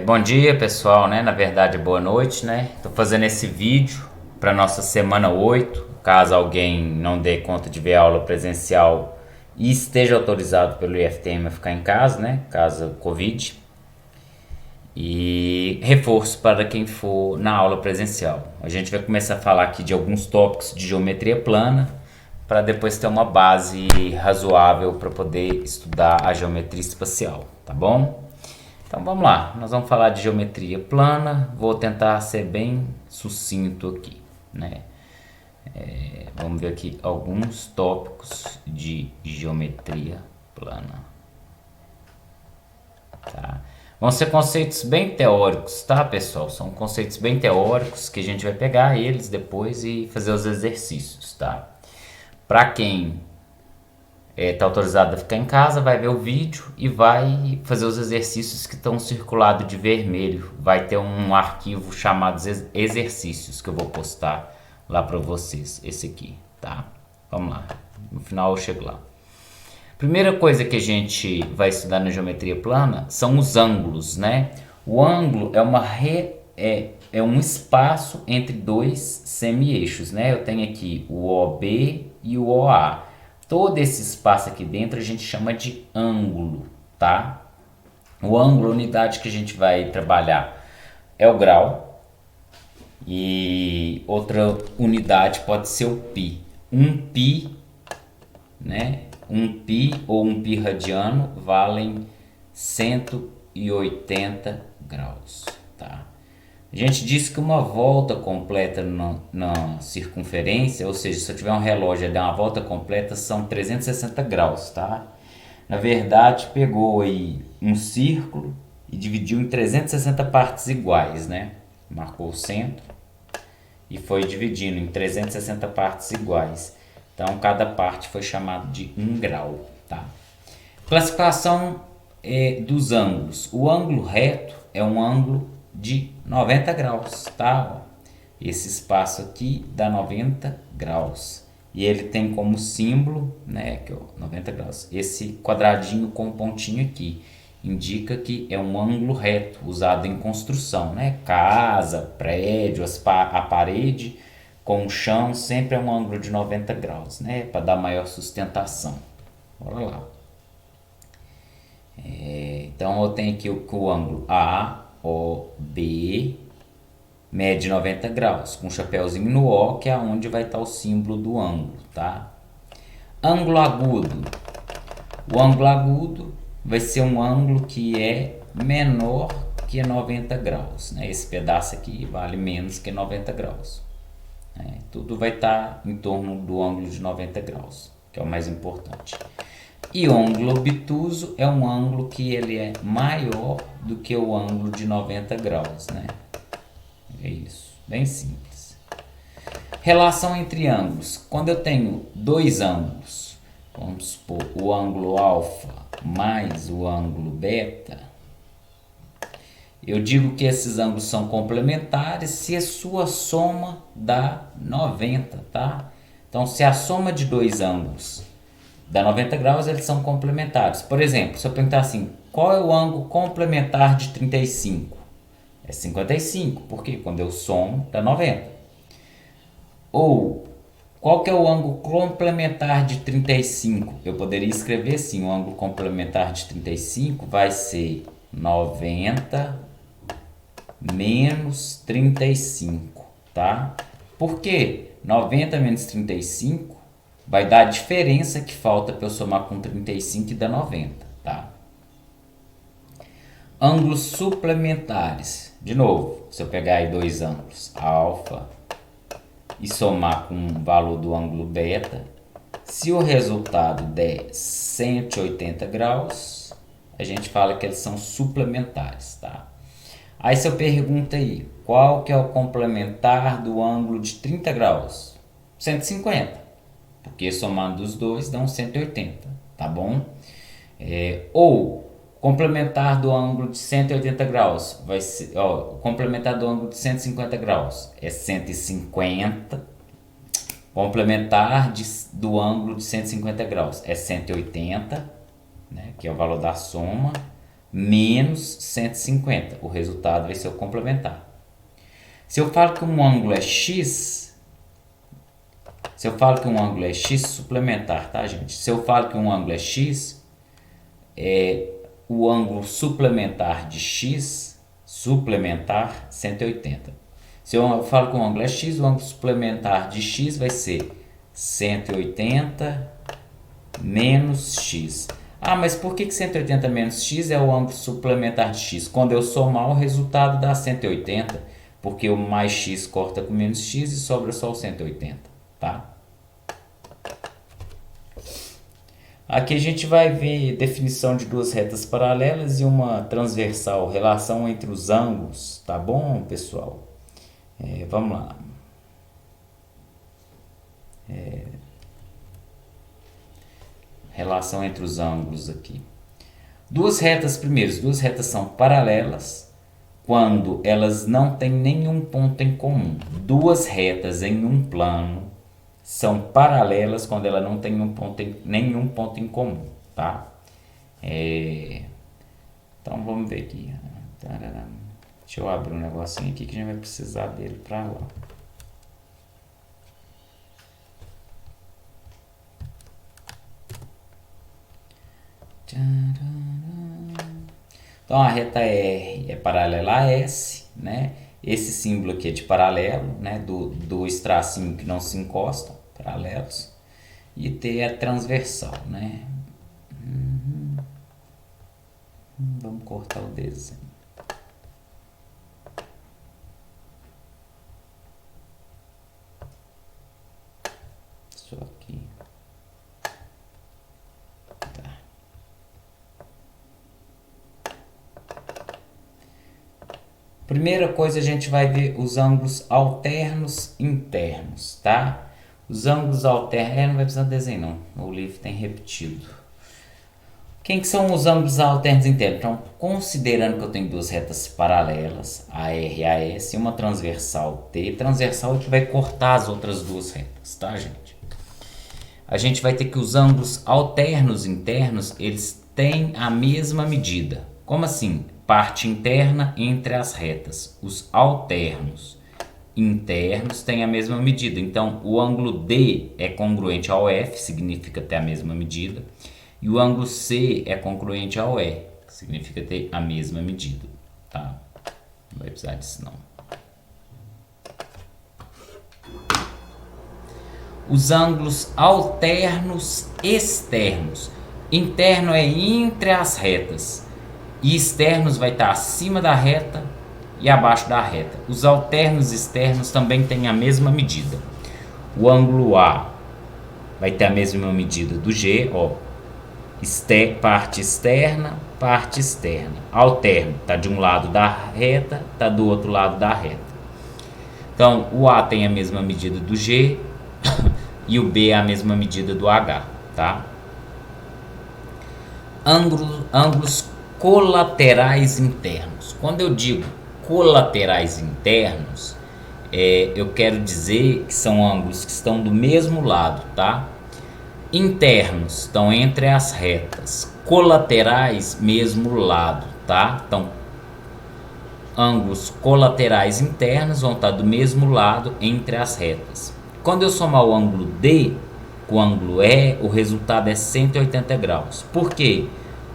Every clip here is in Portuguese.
Bom dia, pessoal, né? Na verdade, boa noite, né? Tô fazendo esse vídeo para nossa semana 8. Caso alguém não dê conta de ver a aula presencial e esteja autorizado pelo IFTM a ficar em casa, né? Caso Covid. E reforço para quem for na aula presencial. A gente vai começar a falar aqui de alguns tópicos de geometria plana para depois ter uma base razoável para poder estudar a geometria espacial, tá bom? Então vamos lá, nós vamos falar de geometria plana, vou tentar ser bem sucinto aqui, né? Vamos ver aqui alguns tópicos de geometria plana, tá? Vão ser conceitos bem teóricos, tá, pessoal? São conceitos bem teóricos que a gente vai pegar eles depois e fazer os exercícios, tá? Para quem está autorizado a ficar em casa, vai ver o vídeo e vai fazer os exercícios que estão circulados de vermelho. Vai ter um arquivo chamado exercícios que eu vou postar lá para vocês, esse aqui, tá? Vamos lá, no final eu chego lá. Primeira coisa que a gente vai estudar na geometria plana são os ângulos, né? O ângulo é um espaço entre dois semi-eixos, né? Eu tenho aqui o OB e o OA. Todo esse espaço aqui dentro a gente chama de ângulo, tá? O ângulo, a unidade que a gente vai trabalhar é o grau. E outra unidade pode ser o pi. Um pi, né? Um pi ou um pi radiano valem 180 graus, tá? A gente disse que uma volta completa na circunferência, ou seja, se eu tiver um relógio e der uma volta completa, são 360 graus, tá? Na verdade, pegou aí um círculo e dividiu em 360 partes iguais, né? Marcou o centro e foi dividindo em 360 partes iguais. Então, cada parte foi chamada de 1 grau, tá? Classificação dos ângulos. O ângulo reto é um ângulo de 90 graus, tá? Esse espaço aqui dá 90 graus. E ele tem como símbolo, né, que é 90 graus, esse quadradinho com pontinho aqui. Indica que é um ângulo reto, usado em construção, né? Casa, prédio, a parede com o chão sempre é um ângulo de 90 graus, né? Para dar maior sustentação. Bora lá. Então eu tenho aqui o ângulo AOB mede 90 graus, com um chapéuzinho no O, que é onde vai estar o símbolo do ângulo, tá? Ângulo agudo. O ângulo agudo vai ser um ângulo que é menor que 90 graus, né? Esse pedaço aqui vale menos que 90 graus. Tudo vai estar em torno do ângulo de 90 graus, que é o mais importante. E o ângulo obtuso é um ângulo que ele é maior do que o ângulo de 90 graus, né? É isso, bem simples. Relação entre ângulos. Quando eu tenho dois ângulos, vamos supor o ângulo alfa mais o ângulo beta, eu digo que esses ângulos são complementares se a sua soma dá 90, tá? Então, se a soma de dois ângulos dá 90 graus, eles são complementares. Por exemplo, se eu perguntar assim, qual é o ângulo complementar de 35? É 55, porque quando eu somo dá 90. Ou, qual que é o ângulo complementar de 35? Eu poderia escrever assim, o ângulo complementar de 35 vai ser 90 menos 35, tá? Por quê? 90 menos 35 vai dar a diferença que falta para eu somar com 35 e dar 90, tá? Ângulos suplementares. De novo, se eu pegar aí dois ângulos, alfa, e somar com o valor do ângulo beta, se o resultado der 180 graus, a gente fala que eles são suplementares, tá? Aí se eu pergunto aí, qual que é o complementar do ângulo de 30 graus? 150, porque somando os dois dão 180, tá bom? Ou complementar do ângulo de 180 graus vai ser, o complementar do ângulo de 150 graus é 150. Complementar do ângulo de 150 graus é 180, né, que é o valor da soma, menos 150. O resultado vai ser o complementar. Se eu falo que um ângulo é x, suplementar, tá, gente? Se eu falo que um ângulo é x, o ângulo suplementar de x, suplementar 180. Se eu falo que um ângulo é x, o ângulo suplementar de x vai ser 180 menos x. Ah, mas por que 180 menos x é o ângulo suplementar de x? Quando eu somar, o resultado dá 180, porque o mais x corta com menos x e sobra só o 180, tá? Aqui a gente vai ver definição de duas retas paralelas e uma transversal, relação entre os ângulos, tá bom, pessoal? Vamos lá. Relação entre os ângulos aqui. Duas retas são paralelas quando elas não têm nenhum ponto em comum. Duas retas em um plano são paralelas quando ela não tem nenhum ponto em comum, tá? Então vamos ver aqui. Deixa eu abrir um negocinho aqui que a gente vai precisar dele para lá. Então a reta R é paralela a S, né? Esse símbolo aqui é de paralelo, né? Dois tracinhos que não se encostam, paralelos. E T é transversal, né? Vamos cortar o desenho. Isso aqui. Tá. Primeira coisa, a gente vai ver os ângulos alternos internos, tá? Os ângulos alternos... não vai precisar de desenho, não. O livro tem repetido. Quem que são os ângulos alternos internos? Então, considerando que eu tenho duas retas paralelas, AR e AS, e uma transversal T. Transversal é que vai cortar as outras duas retas, tá, gente? A gente vai ter que os ângulos alternos internos, eles têm a mesma medida. Como assim? Parte interna entre as retas. Os alternos internos têm a mesma medida. Então, o ângulo D é congruente ao F, significa ter a mesma medida. E o ângulo C é congruente ao E, que significa ter a mesma medida, tá? Não vai precisar disso, não. Os ângulos alternos externos. Interno é entre as retas. E externos vai estar acima da reta e abaixo da reta. Os alternos externos também têm a mesma medida. O ângulo A vai ter a mesma medida do G, ó. Parte externa. Alterno, está de um lado da reta, está do outro lado da reta. Então, o A tem a mesma medida do G e o B é a mesma medida do H, tá? Ângulos colaterais internos. Quando eu digo colaterais internos, eu quero dizer que são ângulos que estão do mesmo lado, tá? Internos estão entre as retas, colaterais mesmo lado, tá? Então, ângulos colaterais internos vão estar do mesmo lado entre as retas. Quando eu somar o ângulo D com o ângulo E, o resultado é 180 graus. Por quê?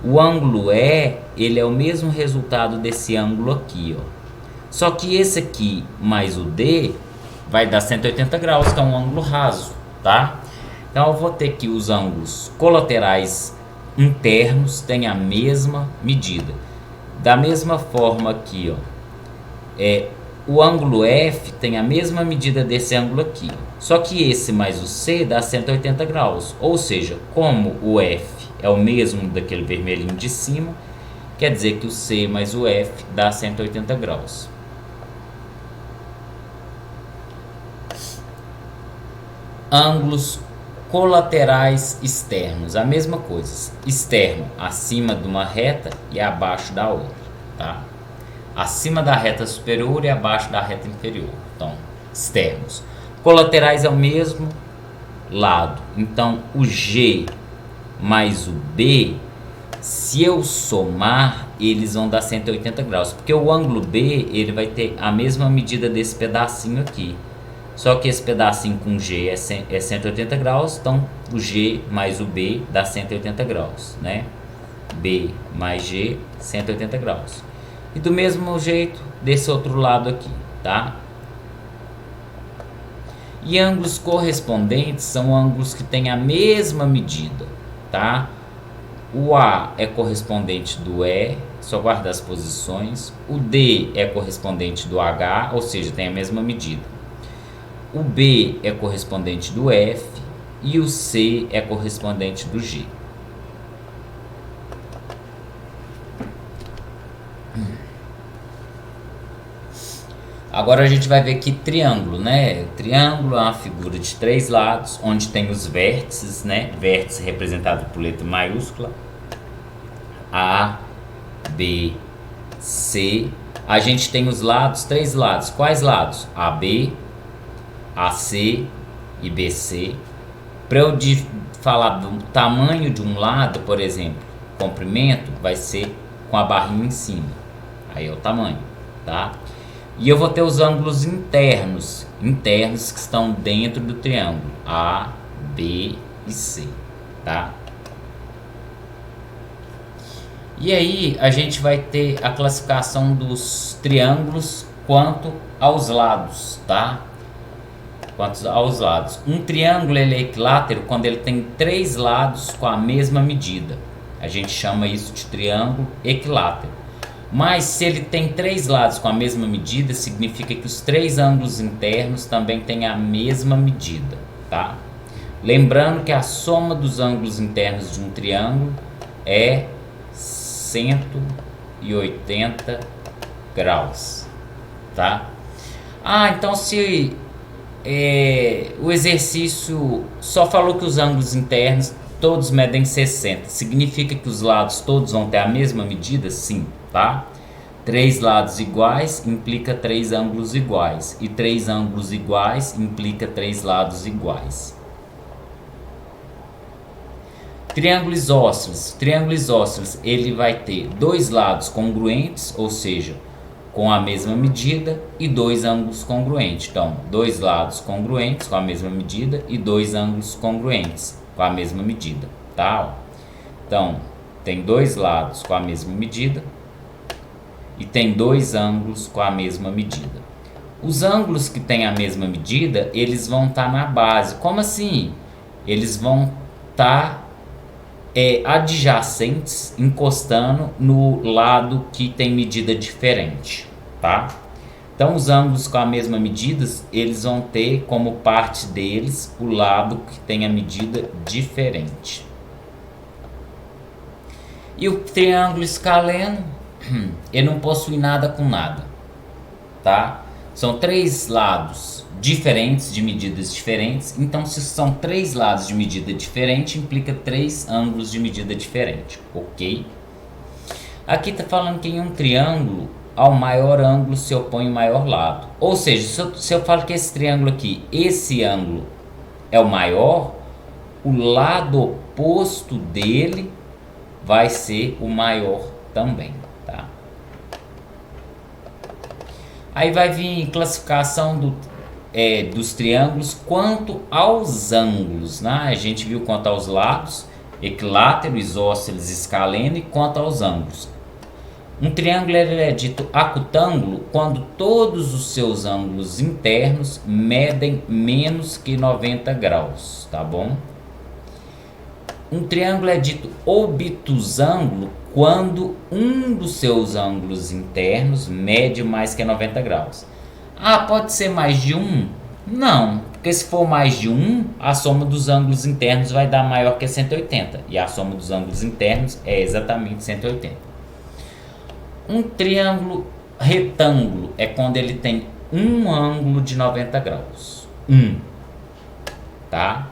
O ângulo E, ele é o mesmo resultado desse ângulo aqui, ó. Só que esse aqui mais o D vai dar 180 graus, que é um ângulo raso, tá? Então, eu vou ter que os ângulos colaterais internos têm a mesma medida. Da mesma forma aqui, ó, o ângulo F tem a mesma medida desse ângulo aqui. Só que esse mais o C dá 180 graus. Ou seja, como o F é o mesmo daquele vermelhinho de cima, quer dizer que o C mais o F dá 180 graus. Ângulos colaterais externos, a mesma coisa. Externo acima de uma reta e abaixo da outra, tá? Acima da reta superior e abaixo da reta inferior. Então, externos. Colaterais é o mesmo lado. Então, o G mais o B Se eu somar, eles vão dar 180 graus, porque o ângulo B ele vai ter a mesma medida desse pedacinho aqui. Só que esse pedacinho com G é 180 graus, então o G mais o B dá 180 graus, né? B mais G, 180 graus. E do mesmo jeito desse outro lado aqui, tá? E ângulos correspondentes são ângulos que têm a mesma medida, tá? O A é correspondente do E, só guardar as posições. O D é correspondente do H, ou seja, tem a mesma medida. O B é correspondente do F e o C é correspondente do G. Agora a gente vai ver aqui triângulo, né? Triângulo é uma figura de 3 lados, onde tem os vértices, né? Vértice representado por letra maiúscula. A, B, C. A gente tem os lados, 3 lados. Quais lados? AB, AC e BC. Para eu falar do tamanho de um lado, por exemplo, comprimento, vai ser com a barrinha em cima. Aí é o tamanho, tá? E eu vou ter os ângulos internos que estão dentro do triângulo A, B e C, tá? E aí a gente vai ter a classificação dos triângulos quanto aos lados, tá? Quanto aos lados. Um triângulo ele é equilátero quando ele tem 3 lados com a mesma medida. A gente chama isso de triângulo equilátero. Mas se ele tem 3 lados com a mesma medida, significa que os 3 ângulos internos também têm a mesma medida, tá? Lembrando que a soma dos ângulos internos de um triângulo é 180 graus, tá? Então se o exercício só falou que os ângulos internos todos medem 60, significa que os lados todos vão ter a mesma medida? Sim, tá? 3 lados iguais implica 3 ângulos iguais, e 3 ângulos iguais implica 3 lados iguais. Triângulo isósceles. Triângulo isósceles ele vai ter 2 lados congruentes, ou seja, com a mesma medida, e 2 ângulos congruentes. Então, 2 lados congruentes com a mesma medida e 2 ângulos congruentes com a mesma medida, tá? Então, tem 2 lados com a mesma medida e tem 2 ângulos com a mesma medida. Os ângulos que têm a mesma medida, eles vão estar na base. Como assim? Eles vão estar adjacentes, encostando no lado que tem medida diferente, tá? Então, os ângulos com a mesma medida, eles vão ter como parte deles o lado que tem a medida diferente. E o triângulo escaleno, ele não possui nada com nada, tá? São 3 lados diferentes, de medidas diferentes. Então, se são 3 lados de medida diferente, implica 3 ângulos de medida diferente, ok? Aqui está falando que em um triângulo, ao maior ângulo se opõe o maior lado. Ou seja, se eu falo que esse triângulo aqui, esse ângulo é o maior, o lado oposto dele vai ser o maior também, tá? Aí vai vir classificação dos triângulos quanto aos ângulos, né? A gente viu quanto aos lados, equilátero, isósceles, escaleno, e quanto aos ângulos. Um triângulo é dito acutângulo quando todos os seus ângulos internos medem menos que 90 graus, tá bom? Um triângulo é dito obtusângulo quando um dos seus ângulos internos mede mais que 90 graus. Pode ser mais de um? Não, porque se for mais de um, a soma dos ângulos internos vai dar maior que 180, e a soma dos ângulos internos é exatamente 180. Um triângulo retângulo é quando ele tem um ângulo de 90 graus. Tá?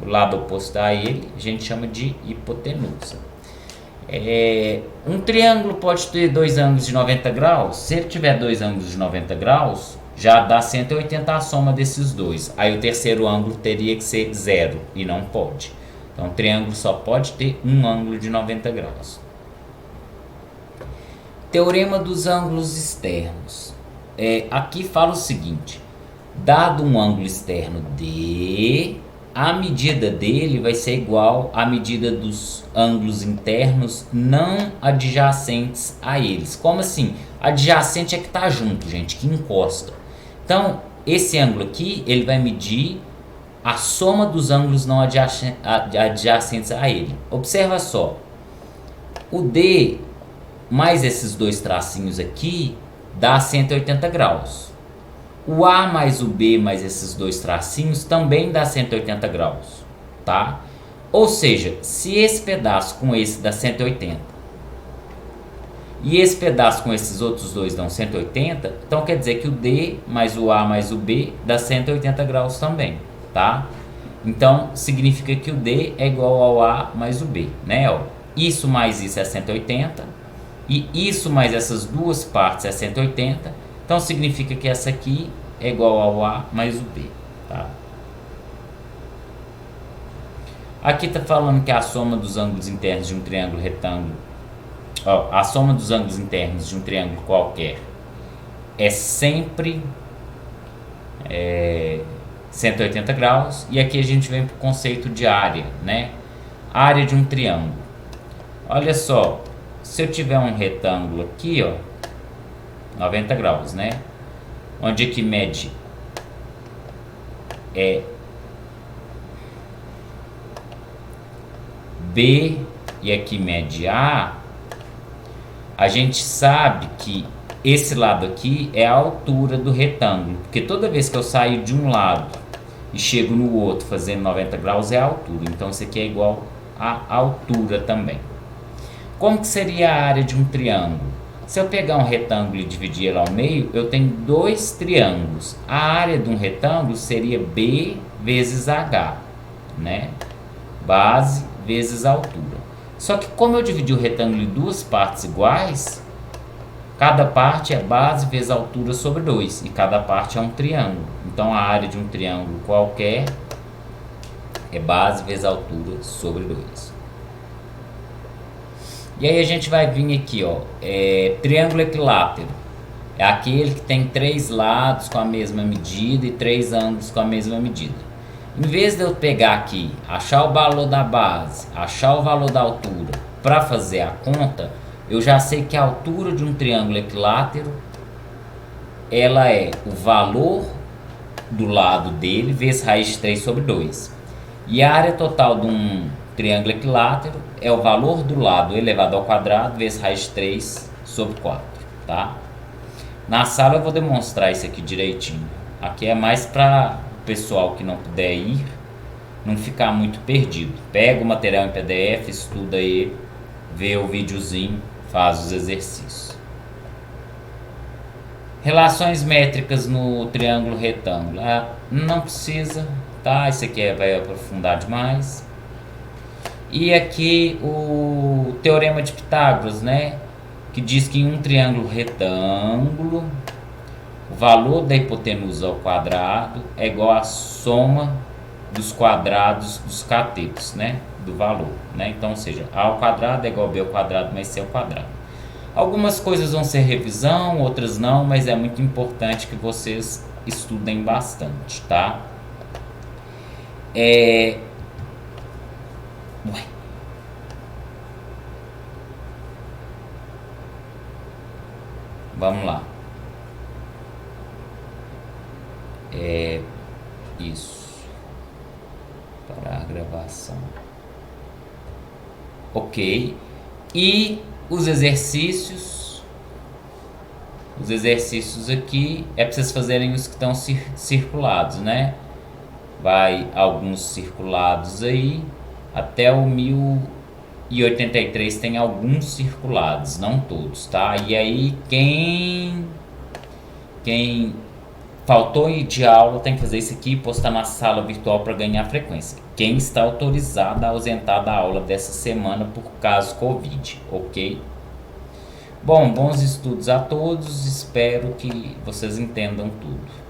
O lado oposto a ele a gente chama de hipotenusa. Um triângulo pode ter 2 ângulos de 90 graus. Se ele tiver 2 ângulos de 90 graus, já dá 180 a soma desses dois. Aí o terceiro ângulo teria que ser 0 e não pode. Então, um triângulo só pode ter um ângulo de 90 graus. Teorema dos ângulos externos. Aqui fala o seguinte: dado um ângulo externo D, a medida dele vai ser igual à medida dos ângulos internos não adjacentes a eles. Como assim? Adjacente é que está junto, gente, que encosta. Então, esse ângulo aqui, ele vai medir a soma dos ângulos não adjacentes a ele. Observa só. O D mais esses dois tracinhos aqui dá 180 graus. O A mais o B mais esses dois tracinhos também dá 180 graus, tá? Ou seja, se esse pedaço com esse dá 180 e esse pedaço com esses outros dois dão 180, então quer dizer que o D mais o A mais o B dá 180 graus também, tá? Então significa que o D é igual ao A mais o B, né? Ó, isso mais isso é 180 e isso mais essas duas partes é 180. Então significa que essa aqui é igual ao A mais o B, tá? Aqui está falando que a soma dos ângulos internos de um triângulo retângulo, a soma dos ângulos internos de um triângulo qualquer é sempre 180 graus. E aqui a gente vem para o conceito de área, né? Área de um triângulo. Olha só, se eu tiver um retângulo aqui, ó, 90 graus, né? Onde aqui mede B e aqui mede A gente sabe que esse lado aqui é a altura do retângulo, porque toda vez que eu saio de um lado e chego no outro fazendo 90 graus é a altura, então isso aqui é igual à altura também. Como que seria a área de um triângulo? Se eu pegar um retângulo e dividir ele ao meio, eu tenho dois triângulos. A área de um retângulo seria B vezes H, né? Base vezes altura. Só que como eu dividi o retângulo em duas partes iguais, cada parte é base vezes altura sobre 2. E cada parte é um triângulo. Então a área de um triângulo qualquer é base vezes altura sobre 2. E aí a gente vai vir aqui, ó, triângulo equilátero. É aquele que tem 3 lados com a mesma medida e 3 ângulos com a mesma medida. Em vez de eu pegar aqui, achar o valor da base, achar o valor da altura para fazer a conta, eu já sei que a altura de um triângulo equilátero ela é o valor do lado dele vezes raiz de 3 sobre 2. E a área total de um triângulo equilátero é o valor do lado elevado ao quadrado vezes raiz de 3 sobre 4, tá? Na sala eu vou demonstrar isso aqui direitinho. Aqui é mais para o pessoal que não puder ir, não ficar muito perdido. Pega o material em PDF, estuda ele, vê o videozinho, faz os exercícios. Relações métricas no triângulo retângulo. Não precisa, tá? Isso aqui vai aprofundar demais. E aqui o teorema de Pitágoras, né? Que diz que em um triângulo retângulo, o valor da hipotenusa ao quadrado é igual à soma dos quadrados dos catetos, né? Do valor, né? Então, ou seja, A ao quadrado é igual a B ao quadrado mais C ao quadrado. Algumas coisas vão ser revisão, outras não, mas é muito importante que vocês estudem bastante, tá? Vamos lá. Isso. Parar a gravação. Ok. E os exercícios. Os exercícios aqui é para vocês fazerem os que estão circulados, né? Vai alguns circulados aí. Até o 1083 tem alguns circulados, não todos, tá? E aí quem faltou de aula tem que fazer isso aqui e postar na sala virtual para ganhar frequência. Quem está autorizado a ausentar da aula dessa semana por caso Covid, ok? Bom, bons estudos a todos, espero que vocês entendam tudo.